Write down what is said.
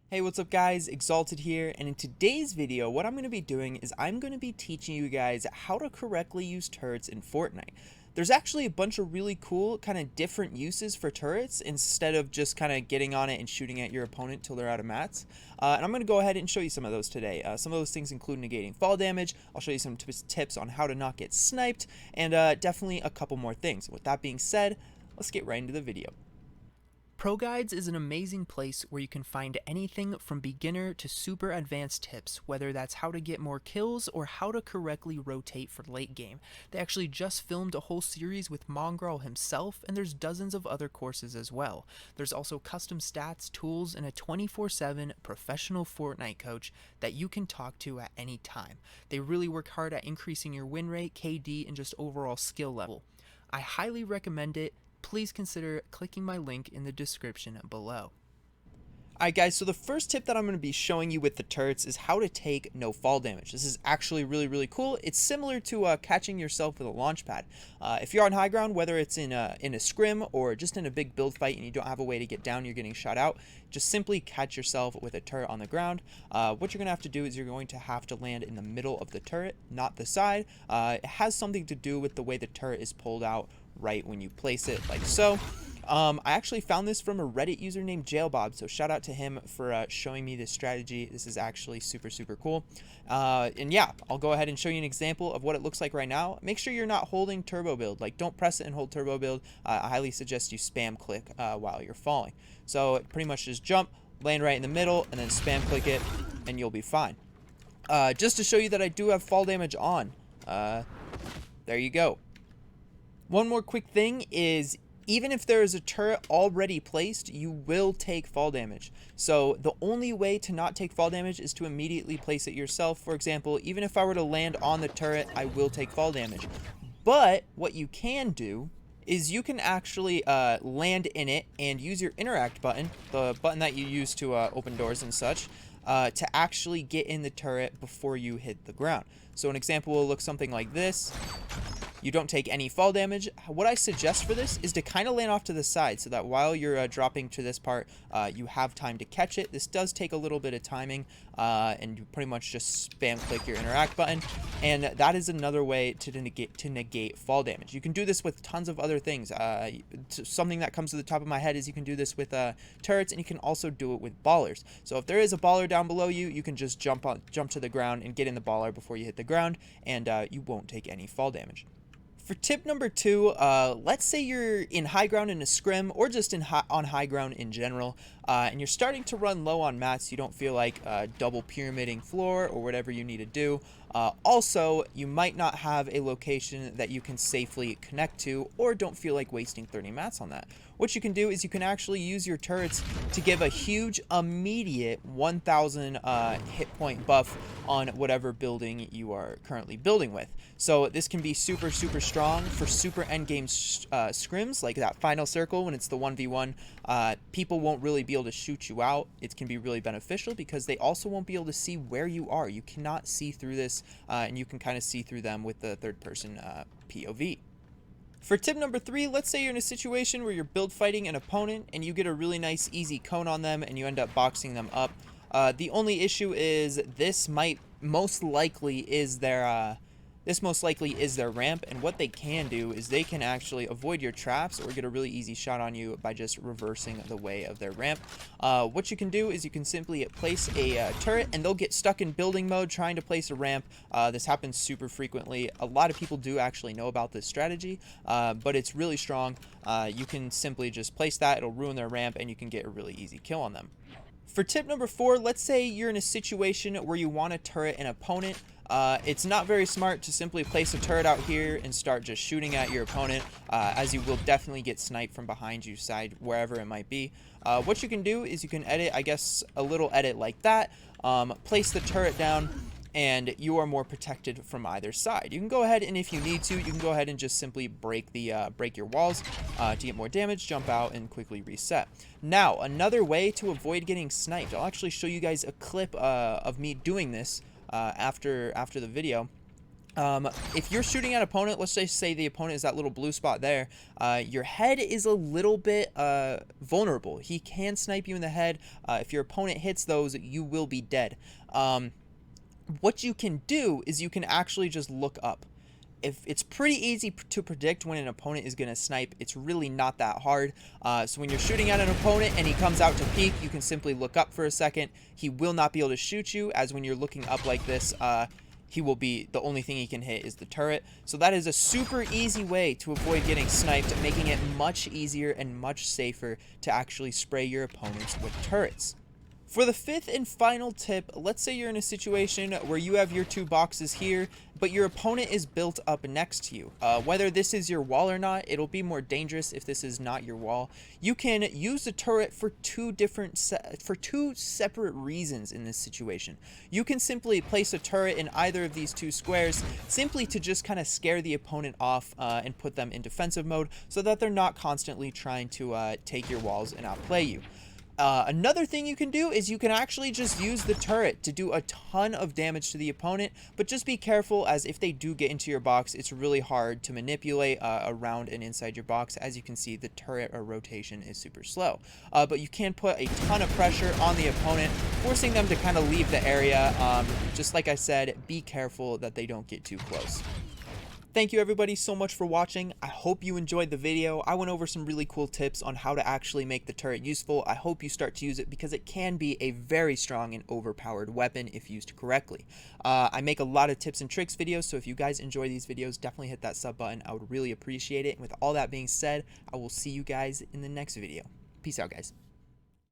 Hey, what's up guys? Exalted here, and in today's video, what I'm going to be doing is I'm going to be teaching you guys how to correctly use turrets in Fortnite. There's actually a bunch of really cool kind of different uses for turrets instead of just kind of getting on it and shooting at your opponent till they're out of mats. And I'm going to go ahead and show you some of those today. Some of those things include negating fall damage. I'll show you some tips on how to not get sniped, and definitely a couple more things. With that being said, let's get right into the video. Pro Guides is an amazing place where you can find anything from beginner to super advanced tips, whether that's how to get more kills or how to correctly rotate for late game. They actually just filmed a whole series with Mongrel himself, and there's dozens of other courses as well. There's also custom stats, tools, and a 24/7 professional Fortnite coach that you can talk to at any time. They really work hard at increasing your win rate, KD, and just overall skill level. I highly recommend it. Please consider clicking my link in the description below. Alright guys, so the first tip that I'm going to be showing you with the turrets is how to take no fall damage. This is actually really cool. It's similar to catching yourself with a launch pad. If you're on high ground, whether it's in a scrim or just in a big build fight and you don't have a way to get down, you're getting shot out, just simply catch yourself with a turret on the ground. What you're going to have to do is you're going to have to land in the middle of the turret, not the side. It has something to do with the way the turret is pulled out right when you place it, like so. I actually found this from a Reddit user named Jailbob, so shout out to him for showing me this strategy. This is actually super cool. And yeah, I'll go ahead and show you an example of what it looks like right now. Make sure you're not holding turbo build. Like, don't press it and hold turbo build. I highly suggest you spam click while you're falling. So pretty much just jump, land right in the middle, and then spam click it, and you'll be fine. Just to show you that I do have fall damage on. There you go. One more quick thing is, even if there is a turret already placed, you will take fall damage. So the only way to not take fall damage is to immediately place it yourself. For example, even if I were to land on the turret, I will take fall damage. But what you can do is you can actually land in it and use your interact button, the button that you use to open doors and such, to actually get in the turret before you hit the ground. So an example will look something like this. You don't take any fall damage. What I suggest for this is to kind of land off to the side so that while you're dropping to this part, you have time to catch it. This does take a little bit of timing, and you pretty much just spam click your interact button, and that is another way to negate fall damage. You can do this with tons of other things. Something that comes to the top of my head is you can do this with turrets, and you can also do it with ballers. So if there is a baller down below you, you can just jump to the ground and get in the baller before you hit the ground, and you won't take any fall damage. For tip number 2, let's say you're in high ground in a scrim or just on high ground in general, and you're starting to run low on mats. You don't feel like double pyramiding floor or whatever you need to do. Also, you might not have a location that you can safely connect to, or don't feel like wasting 30 mats on that. What you can do is you can actually use your turrets to give a huge immediate 1000 hit point buff on whatever building you are currently building with. So this can be super strong for super endgame scrims, like that final circle when it's the 1v1. People won't really be able to shoot you out. It can be really beneficial because they also won't be able to see where you are. You cannot see through this, and you can kind of see through them with the third person POV. For tip number 3, let's say you're in a situation where you're build fighting an opponent and you get a really nice easy cone on them and you end up boxing them up. The only issue is this most likely is their ramp, and what they can do is they can actually avoid your traps or get a really easy shot on you by just reversing the way of their ramp. What you can do is you can simply place a turret, and they'll get stuck in building mode trying to place a ramp. This happens super frequently. A lot of people do actually know about this strategy, but it's really strong. You can simply just place that, it'll ruin their ramp, and you can get a really easy kill on them. For tip number 4, let's say you're in a situation where you want to turret an opponent. It's not very smart to simply place a turret out here and start just shooting at your opponent, as you will definitely get sniped from behind you, side, wherever it might be. What you can do is you can edit, I guess, a little edit like that, place the turret down, and you are more protected from either side. You can go ahead, and if you need to, you can go ahead and just simply break your walls to get more damage, jump out, and quickly reset. Now, another way to avoid getting sniped, I'll actually show you guys a clip of me doing this after the video. If you're shooting at an opponent, let's just say the opponent is that little blue spot there, your head is a little bit vulnerable. He can snipe you in the head. If your opponent hits those, you will be dead. What you can do is you can actually just look up. If it's pretty easy to predict when an opponent is going to snipe, it's really not that hard. So when you're shooting at an opponent and he comes out to peek, you can simply look up for a second. He will not be able to shoot you, as when you're looking up like this, he will be, the only thing he can hit is the turret. So that is a super easy way to avoid getting sniped, making it much easier and much safer to actually spray your opponents with turrets. For the fifth and final tip, let's say you're in a situation where you have your two boxes here, but your opponent is built up next to you. Whether this is your wall or not, it'll be more dangerous if this is not your wall. You can use the turret for two separate reasons in this situation. You can simply place a turret in either of these two squares, simply to just kind of scare the opponent off and put them in defensive mode, so that they're not constantly trying to take your walls and outplay you. Another thing you can do is you can actually just use the turret to do a ton of damage to the opponent, but just be careful, as if they do get into your box, it's really hard to manipulate around and inside your box. As you can see, the turret rotation is super slow, but you can put a ton of pressure on the opponent, forcing them to kind of leave the area. Just like I said, be careful that they don't get too close. Thank you everybody so much for watching. I hope you enjoyed the video. I went over some really cool tips on how to actually make the turret useful. I hope you start to use it, because it can be a very strong and overpowered weapon if used correctly. I make a lot of tips and tricks videos, so if you guys enjoy these videos, definitely hit that sub button. I would really appreciate it. And with all that being said, I will see you guys in the next video. Peace out, guys.